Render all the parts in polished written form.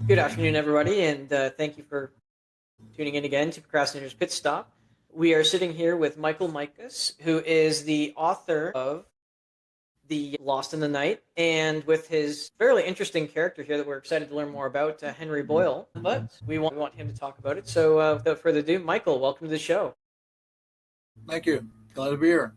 Good afternoon, everybody, and thank you for tuning in again to Procrastinator's Pit Stop. We are sitting here with Michael Mikus, who is the author of The Lost in the Night, and with his fairly interesting character here that we're excited to learn more about, Henry Boyle. But we want him to talk about it. So, without further ado, Michael, welcome to the show. Thank you. Glad to be here.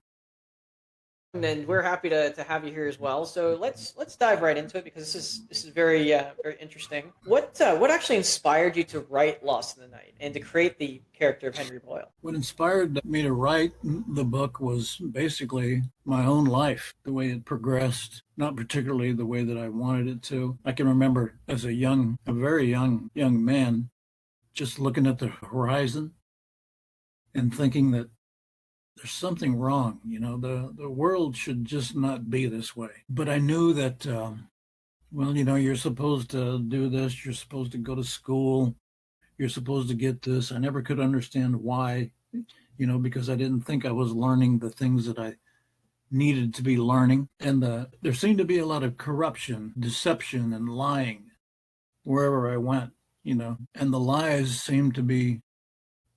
And we're happy to have you here as well. So let's dive right into it because this is very interesting. What actually inspired you to write Lost in the Night and to create the character of Henry Boyle? What inspired me to write the book was basically my own life, the way it progressed, not particularly the way that I wanted it to. I can remember as a very young man, just looking at the horizon and thinking that there's something wrong. The world should just not be this way. But I knew that, you're supposed to do this, you're supposed to go to school, you're supposed to get this. I never could understand why, because I didn't think I was learning the things that I needed to be learning. And there seemed to be a lot of corruption, deception, and lying wherever I went, and the lies seemed to be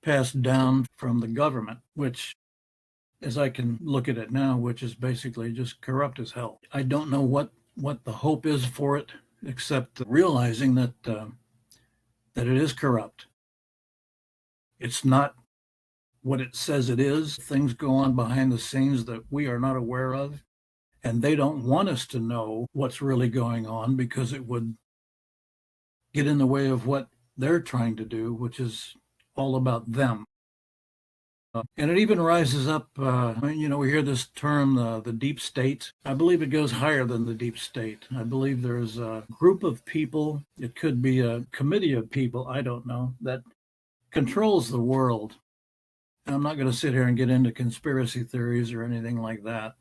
passed down from the government, which, as I can look at it now, which is basically just corrupt as hell. I don't know what the hope is for it, except realizing that it is corrupt. It's not what it says it is. Things go on behind the scenes that we are not aware of, and they don't want us to know what's really going on because it would get in the way of what they're trying to do, which is all about them. And it even rises up, we hear this term, the deep state. I believe it goes higher than the deep state. I believe there's a group of people, it could be a committee of people, I don't know, that controls the world. And I'm not going to sit here and get into conspiracy theories or anything like that,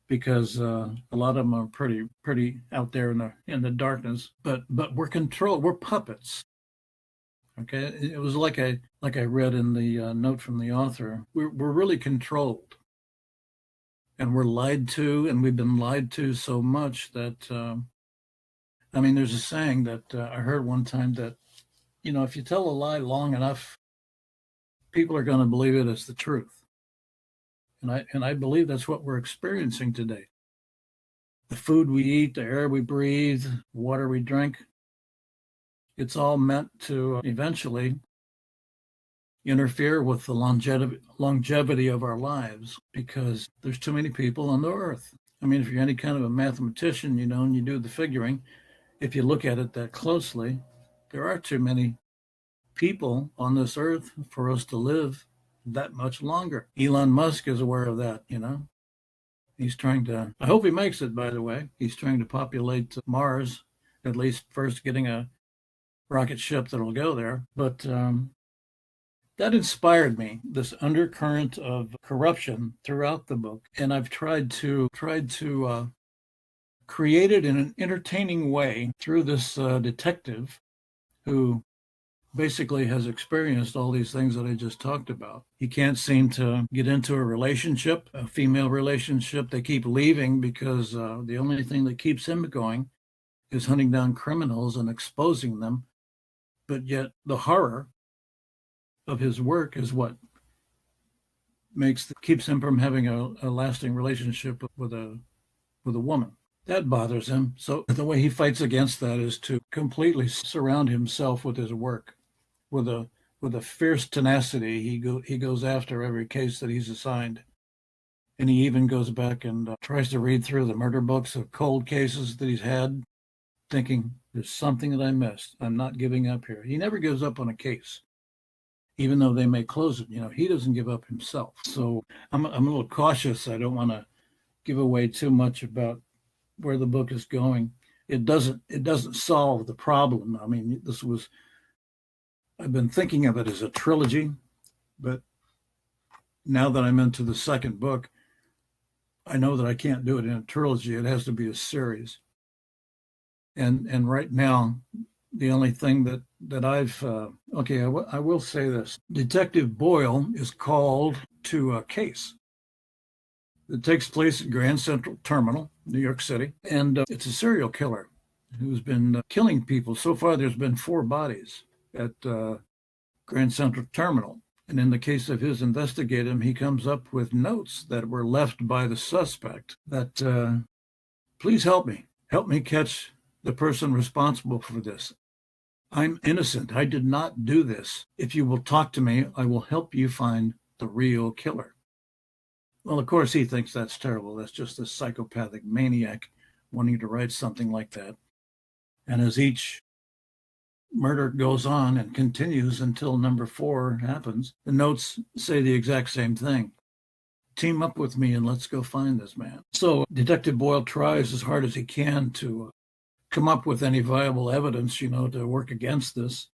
because a lot of them are pretty out there in the darkness. But we're controlled. We're puppets. Okay, it was like I read in the note from the author. We're really controlled, and we're lied to, and we've been lied to so much that there's a saying that I heard one time that if you tell a lie long enough, people are going to believe it as the truth, and I believe that's what we're experiencing today. The food we eat, the air we breathe, the water we drink, it's all meant to eventually interfere with the longevity of our lives, because there's too many people on the earth. I mean, if you're any kind of a mathematician, and you do the figuring, if you look at it that closely, there are too many people on this earth for us to live that much longer. Elon Musk is aware of that. He's trying to, I hope he makes it, by the way. He's trying to populate Mars, at least first getting a rocket ship that'll go there. But that inspired me, this undercurrent of corruption throughout the book. And I've tried to create it in an entertaining way through this detective who basically has experienced all these things that I just talked about. He can't seem to get into a relationship, a female relationship. They keep leaving because the only thing that keeps him going is hunting down criminals and exposing them. But yet the horror of his work is what keeps him from having a lasting relationship with a woman. That bothers him. So the way he fights against that is to completely surround himself with his work, with a fierce tenacity. He goes after every case that he's assigned, and he even goes back and tries to read through the murder books of cold cases that he's had, thinking there's something that I missed. I'm not giving up here. He never gives up on a case, even though they may close it. He doesn't give up himself. So I'm a little cautious. I don't want to give away too much about where the book is going. It doesn't solve the problem. I mean, I've been thinking of it as a trilogy, but now that I'm into the second book, I know that I can't do it in a trilogy. It has to be a series. And right now, the only thing that I've I will say this: Detective Boyle is called to a case that takes place at Grand Central Terminal, New York City, and it's a serial killer who's been killing people. So far, there's been 4 bodies at Grand Central Terminal. And in the case of his investigating, he comes up with notes that were left by the suspect that, please help me catch the person responsible for this. I'm innocent. I did not do this. If you will talk to me, I will help you find the real killer. Well, of course, he thinks that's terrible. That's just a psychopathic maniac wanting to write something like that. And as each murder goes on and continues until number 4 happens, the notes say the exact same thing. Team up with me and let's go find this man. So Detective Boyle tries as hard as he can to come up with any viable evidence, to work against this.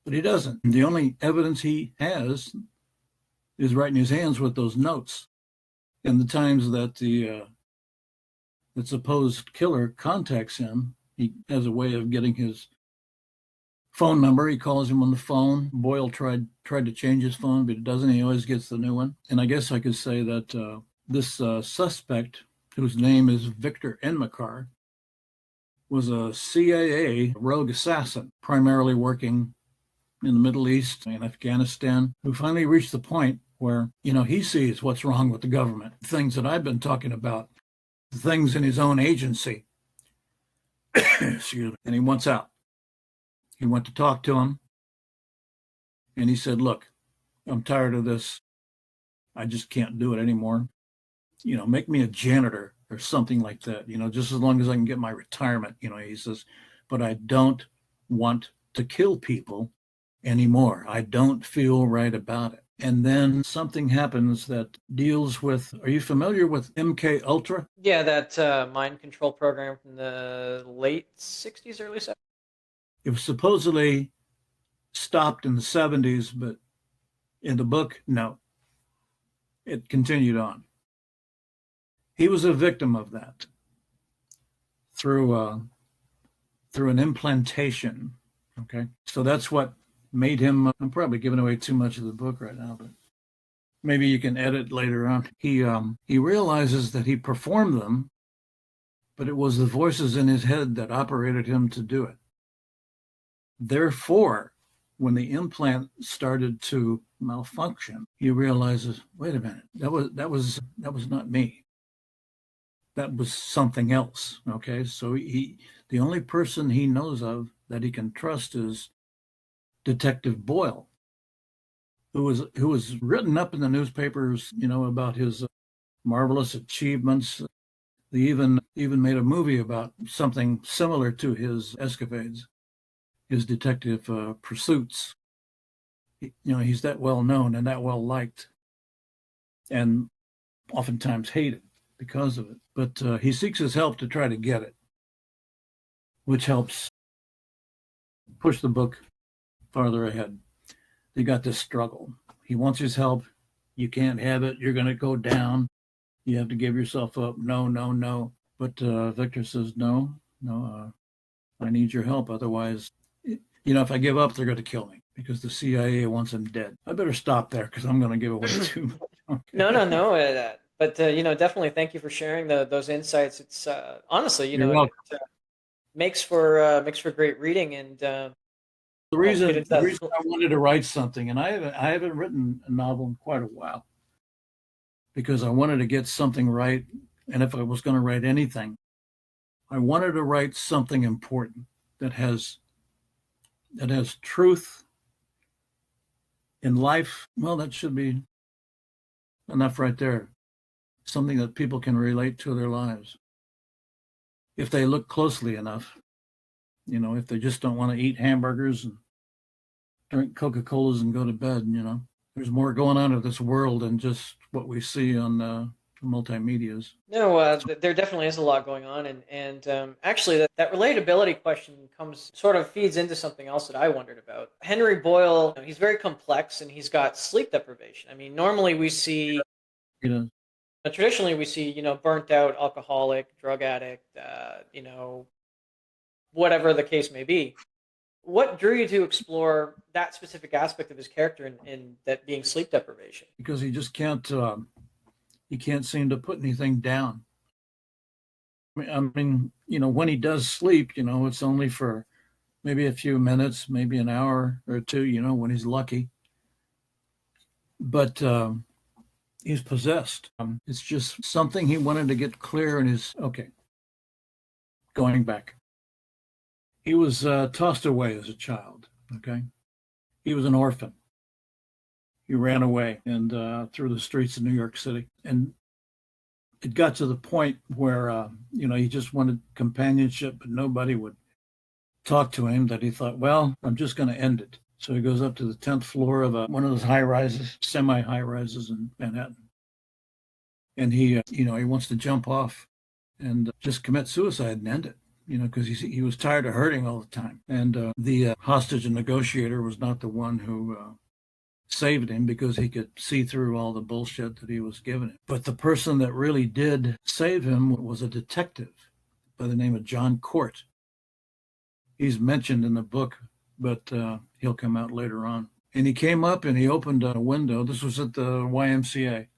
But he doesn't. The only evidence he has is right in his hands with those notes. And the times that the supposed killer contacts him, he has a way of getting his phone number. He calls him on the phone. Boyle tried to change his phone, but it doesn't. He always gets the new one. And I guess I could say that this suspect, whose name is Victor Enmakar, was a CIA rogue assassin, primarily working in the Middle East and Afghanistan, who finally reached the point where, he sees what's wrong with the government, things that I've been talking about, the things in his own agency. Excuse me. And he wants out. He went to talk to him, and he said, look, I'm tired of this. I just can't do it anymore. Make me a janitor or something like that, just as long as I can get my retirement, he says, but I don't want to kill people anymore. I don't feel right about it. And then something happens that deals with, are you familiar with MK Ultra? Yeah, that mind control program from the late 60s, early 70s. It was supposedly stopped in the 70s, but in the book, no, it continued on. He was a victim of that through an implantation. Okay, so that's what made him. I'm probably giving away too much of the book right now, but maybe you can edit later on. He realizes that he performed them, but it was the voices in his head that operated him to do it. Therefore, when the implant started to malfunction, he realizes, wait a minute, that was not me. That was something else. Okay, so the only person he knows of that he can trust is Detective Boyle, who was written up in the newspapers, about his marvelous achievements. They even made a movie about something similar to his escapades, his detective pursuits. He's that well known and that well liked, and oftentimes hated because of it. But he seeks his help to try to get it, which helps push the book farther ahead. They got this struggle. He wants his help. You can't have it. You're going to go down. You have to give yourself up. No, no, no. But Victor says, no, I need your help. Otherwise, if I give up, they're going to kill me because the CIA wants him dead. I better stop there because I'm going to give away too much. Okay. No. But definitely thank you for sharing those insights. It's honestly, You're welcome. it makes for great reading, and The reason I wanted to write something, and I haven't written a novel in quite a while, because I wanted to get something right, and if I was going to write anything, I wanted to write something important that has truth in life. Well, that should be enough right there. Something that people can relate to their lives if they look closely enough. If they just don't want to eat hamburgers and drink Coca-Colas and go to bed, there's more going on in this world than just what we see on multimedias. No, there definitely is a lot going on, and actually, that relatability question feeds into something else that I wondered about. Henry Boyle, he's very complex, and he's got sleep deprivation. I mean, normally we see, traditionally we see, burnt out alcoholic, drug addict, whatever the case may be. What drew you to explore that specific aspect of his character in that being sleep deprivation? Because he just can't. He can't seem to put anything down. When he does sleep, it's only for maybe a few minutes, maybe an hour or two, when he's lucky. But he's possessed. It's just something he wanted to get clear in his. Okay, going back. He was tossed away as a child. Okay. He was an orphan. He ran away and through the streets of New York City. And it got to the point where, he just wanted companionship, but nobody would talk to him, that he thought, well, I'm just going to end it. So he goes up to the 10th floor of one of those high rises, semi high rises in Manhattan. And he wants to jump off and just commit suicide and end it, because he was tired of hurting all the time. And the hostage negotiator was not the one who saved him, because he could see through all the bullshit that he was giving him. But the person that really did save him was a detective by the name of John Court. He's mentioned in the book, but he'll come out later on. And he came up and he opened a window. This was at the YMCA.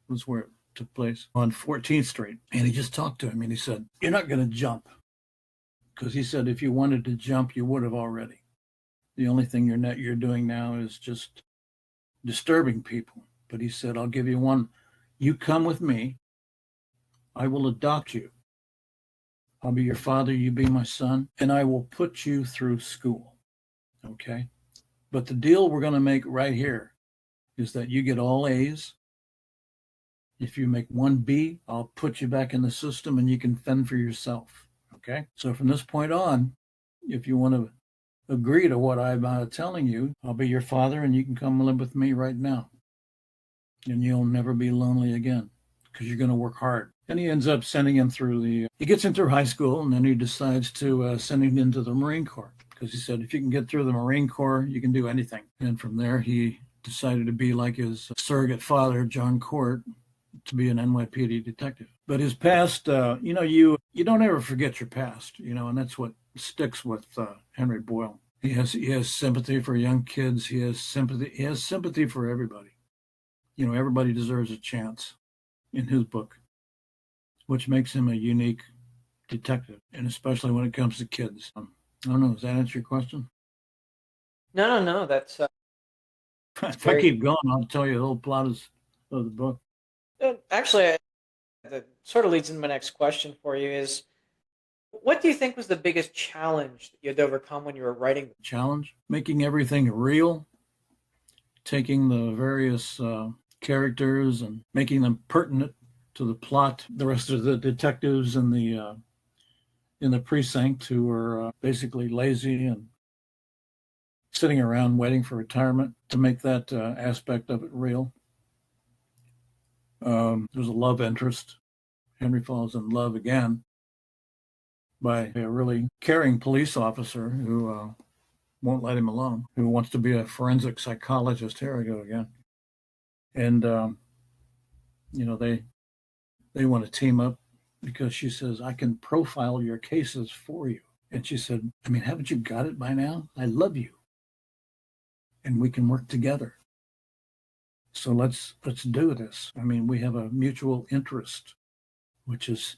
Was where it took place, on 14th Street. And he just talked to him and he said, "You're not going to jump." Because he said, if you wanted to jump, you would have already. The only thing you're doing now is just disturbing people. But he said, I'll give you one. You come with me. I will adopt you. I'll be your father. You be my son. And I will put you through school. Okay? But the deal we're going to make right here is that you get all A's. If you make one B, I'll put you back in the system and you can fend for yourself. Okay? So from this point on, if you want to agree to what I'm telling you, I'll be your father and you can come live with me right now. And you'll never be lonely again, because you're going to work hard. And he ends up sending him he gets into high school, and then he decides to send him into the Marine Corps, because he said, if you can get through the Marine Corps, you can do anything. And from there, he decided to be like his surrogate father, John Court, to be an NYPD detective. But his past, you don't ever forget your past, and that's what sticks with Henry Boyle. He has sympathy for young kids. He has sympathy for everybody. Everybody deserves a chance in his book, which makes him a unique detective, and especially when it comes to kids. I don't know. Does that answer your question? No. That's If I keep going, I'll tell you the whole plot of the book. Actually, that sort of leads into my next question for you is, what do you think was the biggest challenge that you had to overcome when you were writing? Challenge? Making everything real, taking the various characters and making them pertinent to the plot. The rest of the detectives in the precinct, who were basically lazy and sitting around waiting for retirement, to make that aspect of it real. There's a love interest. Henry falls in love again by a really caring police officer who won't let him alone, who wants to be a forensic psychologist. Here I go again. And, they want to team up, because she says, I can profile your cases for you. And she said, haven't you got it by now? I love you. And we can work together. So let's do this. We have a mutual interest, which is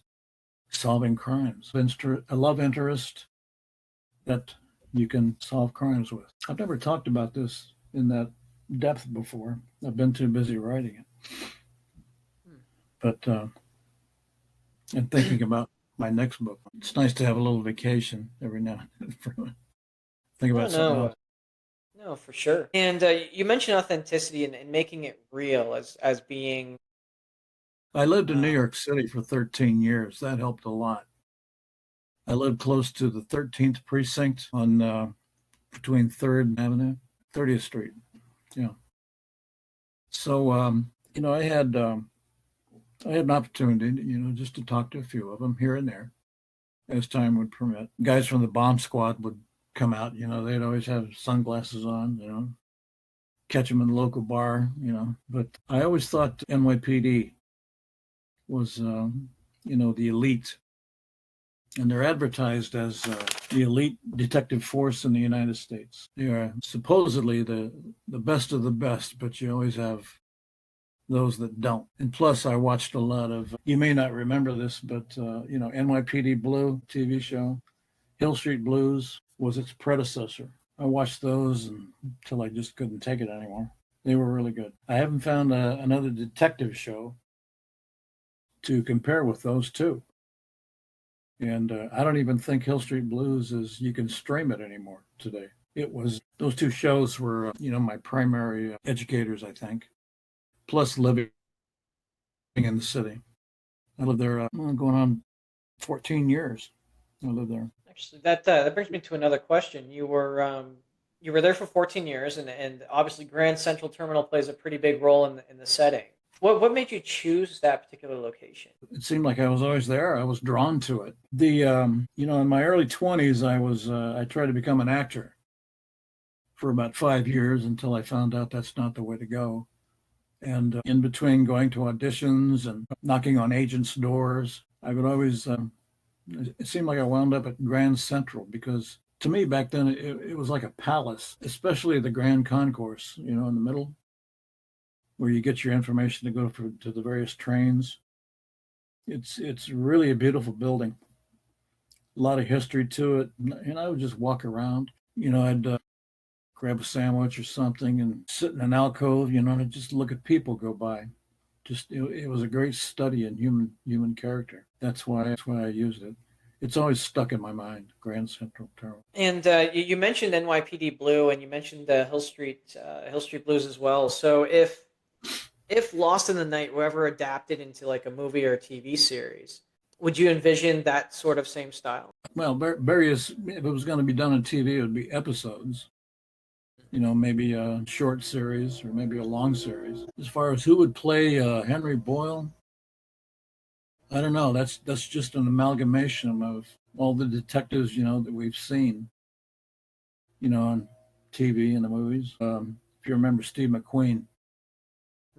solving crimes. A love interest that you can solve crimes with. I've never talked about this in that depth before. I've been too busy writing it. But and thinking about my next book, it's nice to have a little vacation every now and then. Think about something else. No, for sure. And you mentioned authenticity and making it real as being. I lived in New York City for 13 years. That helped a lot. I lived close to the 13th precinct on between 3rd Avenue, 30th Street. Yeah. So I had an opportunity, just to talk to a few of them here and there, as time would permit. Guys from the bomb squad would come out. They'd always have sunglasses on. Catch them in the local bar. But I always thought NYPD was, the elite. And they're advertised as the elite detective force in the United States. They are supposedly the best of the best, but you always have those that don't. And plus, I watched a lot of, you may not remember this, but, NYPD Blue TV show, Hill Street Blues was its predecessor. I watched those until I just couldn't take it anymore. They were really good. I haven't found another detective show to compare with those two. And I don't even think Hill Street Blues is, you can stream it anymore today. It was, those two shows were, my primary educators, I think, plus living in the city. I lived there going on 14 years. I lived there. Actually, that brings me to another question. You were there for 14 years, and obviously Grand Central Terminal plays a pretty big role in the setting. What made you choose that particular location? It seemed like I was always there. I was drawn to it. In my early 20s, I tried to become an actor for about 5 years until I found out that's not the way to go. And in between going to auditions and knocking on agents' doors, I would always, it seemed like I wound up at Grand Central because to me back then it was like a palace, especially the Grand Concourse, in the middle where you get your information to go to the various trains. It's really a beautiful building, a lot of history to it. And I would just walk around. I'd grab a sandwich or something and sit in an alcove, and just look at people go by. Just it was a great study in human character. That's why I used it. It's always stuck in my mind. Grand Central Terminal. And you mentioned NYPD Blue, and you mentioned the Hill Street Blues as well. So if Lost in the Night were ever adapted into like a movie or a TV series, would you envision that sort of same style? Well, various. If it was going to be done on TV, it would be episodes. Maybe a short series or maybe a long series. As far as who would play Henry Boyle, I don't know. That's just an amalgamation of all the detectives that we've seen, on TV and the movies. If you remember Steve McQueen,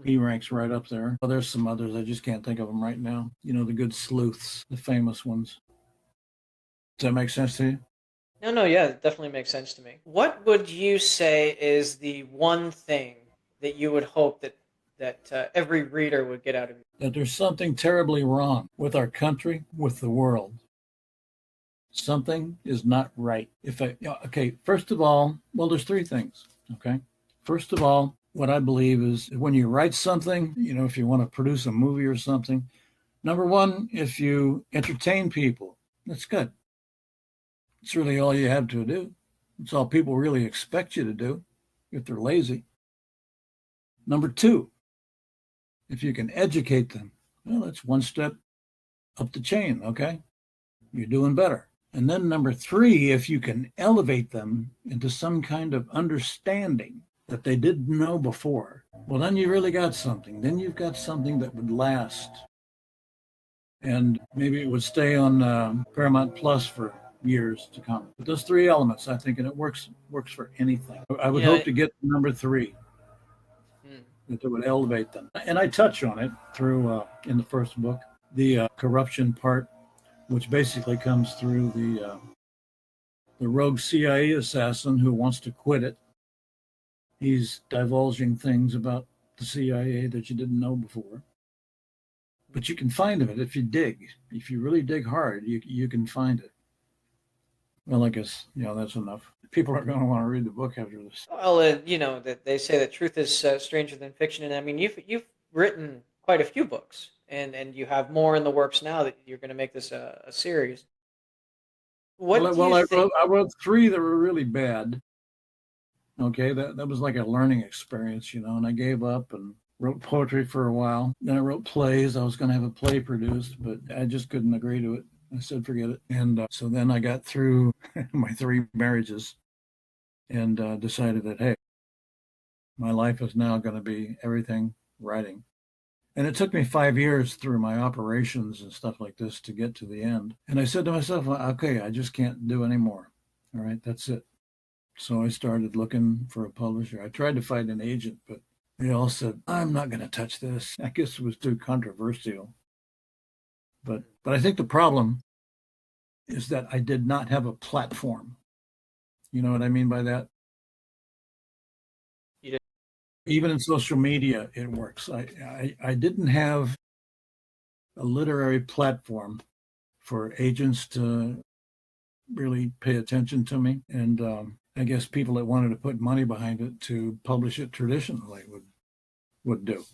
he ranks right up there. Well, there's some others. I just can't think of them right now. The good sleuths, the famous ones. Does that make sense to you? No, no, yeah, it definitely makes sense to me. What would you say is the one thing that you would hope that every reader would get out of it? That there's something terribly wrong with our country, with the world. Something is not right. Okay, first of all, well, there's three things. Okay. First of all, what I believe is when you write something, if you want to produce a movie or something, number one, if you entertain people, that's good. It's really all you have to do. It's all people really expect you to do if they're lazy. Number two, if you can educate them, well, that's one step up the chain, okay? You're doing better. And then number three, if you can elevate them into some kind of understanding that they didn't know before, well, then you really got something. Then you've got something that would last. And maybe it would stay on Paramount Plus for years to come. But those three elements, I think, and it works for anything. I would You know, hope to get to number three, hmm, that would elevate them. And I touch on it through in the first book, the corruption part, which basically comes through the rogue CIA assassin who wants to quit it. He's divulging things about the CIA that you didn't know before. But you can find it if you dig. If you really dig hard, you can find it. Well, I guess that's enough. People are going to want to read the book after this. well, that they say that truth is stranger than fiction, and I mean, you've written quite a few books, and you have more in the works now that you're going to make this a series. What do you I think? wrote three that were really bad. Okay, that was like a learning experience, and I gave up and wrote poetry for a while. Then I wrote plays. I was going to have a play produced, but I just couldn't agree to it. I said, forget it. And so then I got through my three marriages and decided that, hey, my life is now going to be everything writing. And it took me 5 years through my operations and stuff like this to get to the end. And I said to myself, okay, I just can't do anymore. All right, that's it. So I started looking for a publisher. I tried to find an agent, but they all said, I'm not going to touch this. I guess it was too controversial. But I think the problem is that I did not have a platform. You know what I mean by that? You Even in social media, it works. I didn't have a literary platform for agents to really pay attention to me. And I guess people that wanted to put money behind it to publish it traditionally would do.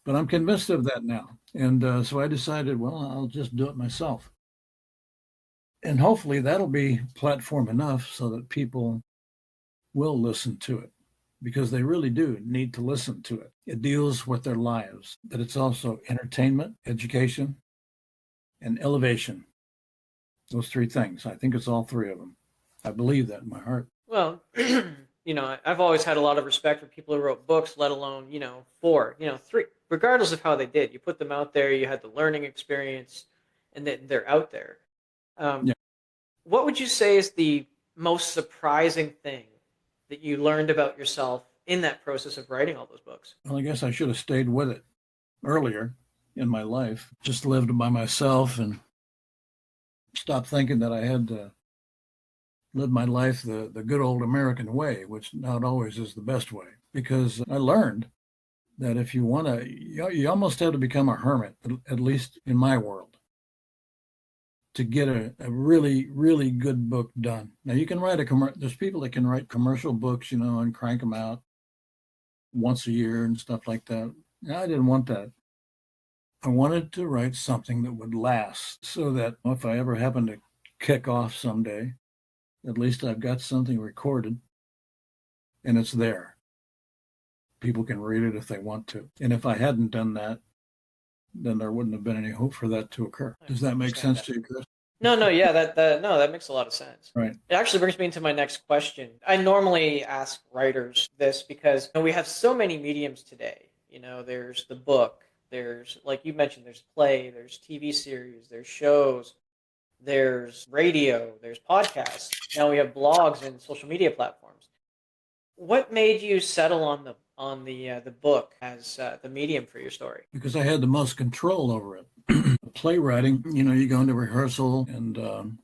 But I'm convinced of that now. And so I decided, well, I'll just do it myself. And hopefully that'll be platform enough so that people will listen to it because they really do need to listen to it. It deals with their lives, but it's also entertainment, education, and elevation. Those three things. I think it's all three of them. I believe that in my heart. Well, I've always had a lot of respect for people who wrote books, let alone, four, three, regardless of how they did. You put them out there, you had the learning experience, and then they're out there. Um, Yeah. what would you say is the most surprising thing that you learned about yourself in that process of writing all those books? Well, I guess I should have stayed with it earlier in my life. Just lived by myself and stopped thinking that I had to live my life the good old American way, which not always is the best way. Because I learned that if you want to, you almost have to become a hermit, at least in my world, to get a really, really good book done. Now, you can write there's people that can write commercial books, and crank them out once a year and stuff like that. I didn't want that. I wanted to write something that would last so that if I ever happen to kick off someday, at least I've got something recorded and it's there. People can read it if they want to. And if I hadn't done that, then there wouldn't have been any hope for that to occur. Does that make sense to you, Chris? No, yeah, that makes a lot of sense. Right. It actually brings me into my next question. I normally ask writers this because we have so many mediums today. There's the book, there's, like you mentioned, there's play, there's TV series, there's shows, there's radio, there's podcasts. Now we have blogs and social media platforms. What made you settle on the book as the medium for your story? Because I had the most control over it. Playwriting, you go into rehearsal and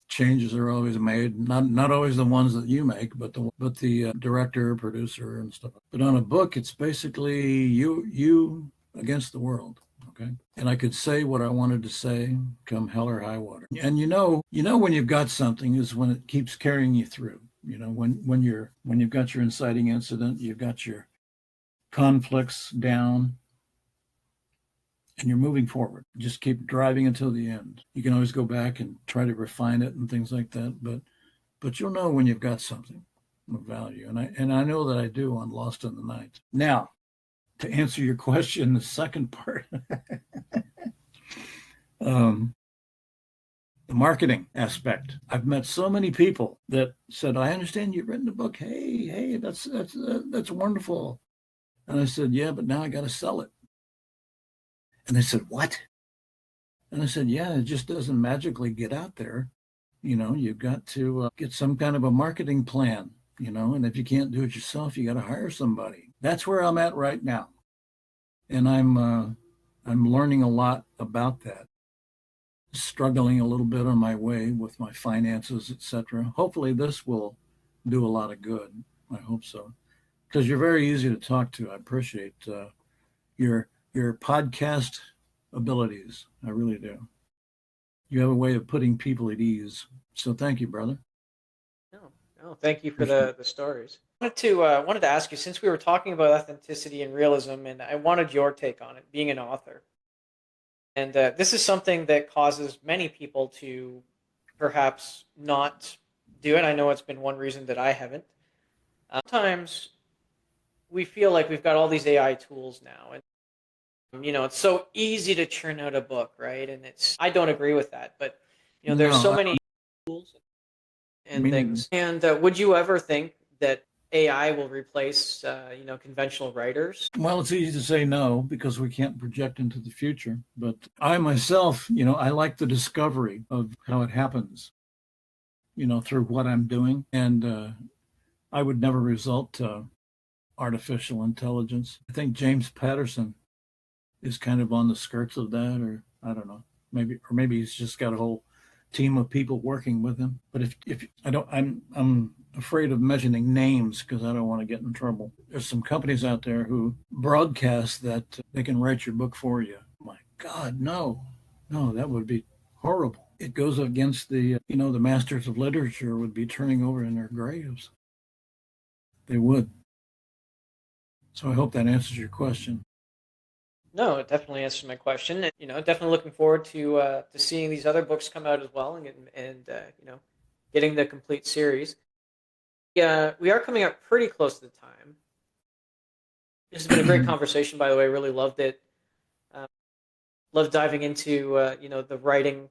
changes are always made. Not always the ones that you make, but the director, producer, and stuff. But on a book, it's basically you against the world. Okay, and I could say what I wanted to say, come hell or high water. And when you've got something is when it keeps carrying you through. When you've got your inciting incident, you've got your conflicts down, and you're moving forward. Just keep driving until the end. You can always go back and try to refine it and things like that, but you'll know when you've got something of value. And I know that I do on Lost in the Night. Now, to answer your question, the second part, the marketing aspect. I've met so many people that said, "I understand you've written a book. Hey, that's wonderful." And I said, "Yeah, but now I got to sell it." And they said, "What?" And I said, "Yeah, it just doesn't magically get out there. You've got to get some kind of a marketing plan, and if you can't do it yourself, you got to hire somebody." That's where I'm at right now. And I'm learning a lot about that. Struggling a little bit on my way with my finances, etc. Hopefully this will do a lot of good. I hope so. Because you're very easy to talk to. I appreciate your podcast abilities. I really do. You have a way of putting people at ease. So thank you, brother. No, thank you for Appreciate the stories. I wanted to ask you, since we were talking about authenticity and realism, and I wanted your take on it, being an author. And this is something that causes many people to perhaps not do it. I know it's been one reason that I haven't. Sometimes we feel like we've got all these AI tools now, and it's so easy to churn out a book, right? And I don't agree with that, but there's so No, many tools and me neither. things. And would you ever think that AI will replace conventional writers? Well, it's easy to say no because we can't project into the future. But I myself, I like the discovery of how it happens, through what I'm doing. And I would never result to artificial intelligence. I think James Patterson is kind of on the skirts of that, or I don't know, maybe he's just got a whole team of people working with him. But if I don't, I'm afraid of mentioning names because I don't want to get in trouble. There's some companies out there who broadcast that they can write your book for you. My God, no, no, that would be horrible. It goes against the masters of literature would be turning over in their graves. They would. So I hope that answers your question. No, it definitely answers my question. And, definitely looking forward to seeing these other books come out as well, and getting the complete series. Yeah, we are coming up pretty close to the time. This has been a great conversation, by the way. Really loved it. Uh, Love diving into the writing,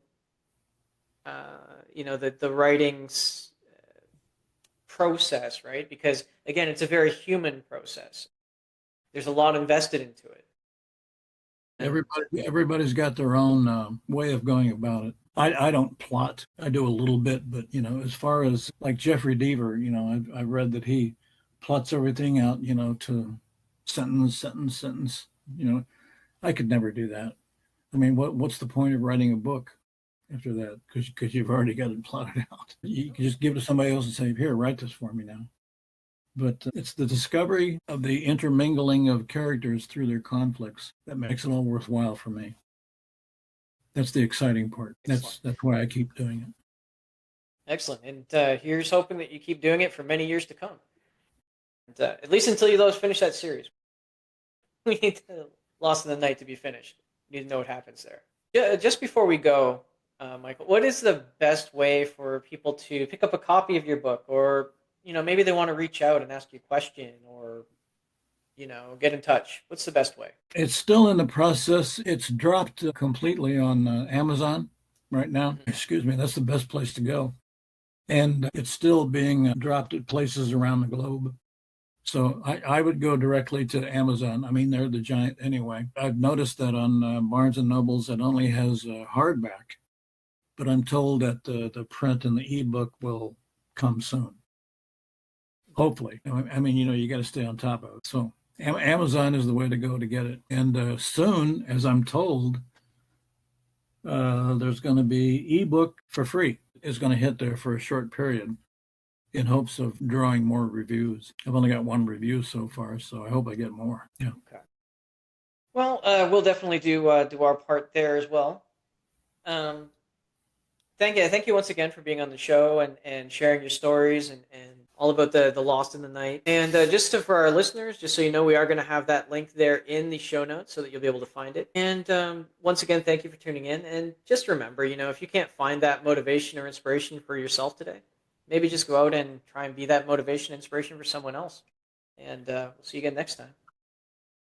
the writing's process, right? Because again, it's a very human process. There's a lot invested into it. And Everybody's got their own way of going about it. I don't plot. I do a little bit, but as far as like Jeffrey Deaver, I've read that he plots everything out, to sentence, sentence, sentence. I could never do that. I mean, what's the point of writing a book after that? Because you've already got it plotted out. You can just give it to somebody else and say, "Here, write this for me now." But it's the discovery of the intermingling of characters through their conflicts that makes it all worthwhile for me. That's the exciting part. excellent, That's why I keep doing it. excellent. And here's hoping that you keep doing it for many years to come. And, at least until you finish that series. We need Lost in the Night to be finished. We need to know what happens there. Yeah, just before we go, Michael, what is the best way for people to pick up a copy of your book, or maybe they want to reach out and ask you a question, or get in touch? What's the best way? It's still in the process. It's dropped completely on Amazon right now. Mhm. Excuse me. That's the best place to go. And it's still being dropped at places around the globe. So I would go directly to Amazon. I mean, they're the giant anyway. I've noticed that on Barnes and Nobles, it only has hardback, but I'm told that the print and the ebook will come soon. Hopefully. I mean, you got to stay on top of it. So Amazon is the way to go to get it. And soon, as I'm told, there's going to be ebook for free. It's going to hit there for a short period in hopes of drawing more reviews. I've only got one review so far, so I hope I get more. Yeah. Okay. Well, we'll definitely do our part there as well. Um, thank you once again for being on the show and sharing your stories and all about the Lost in the Night. And for our listeners, just so you know, we are going to have that link there in the show notes so that you'll be able to find it. And once again, thank you for tuning in. And just remember, if you can't find that motivation or inspiration for yourself today, maybe just go out and try and be that motivation, inspiration for someone else. And we'll see you again next time.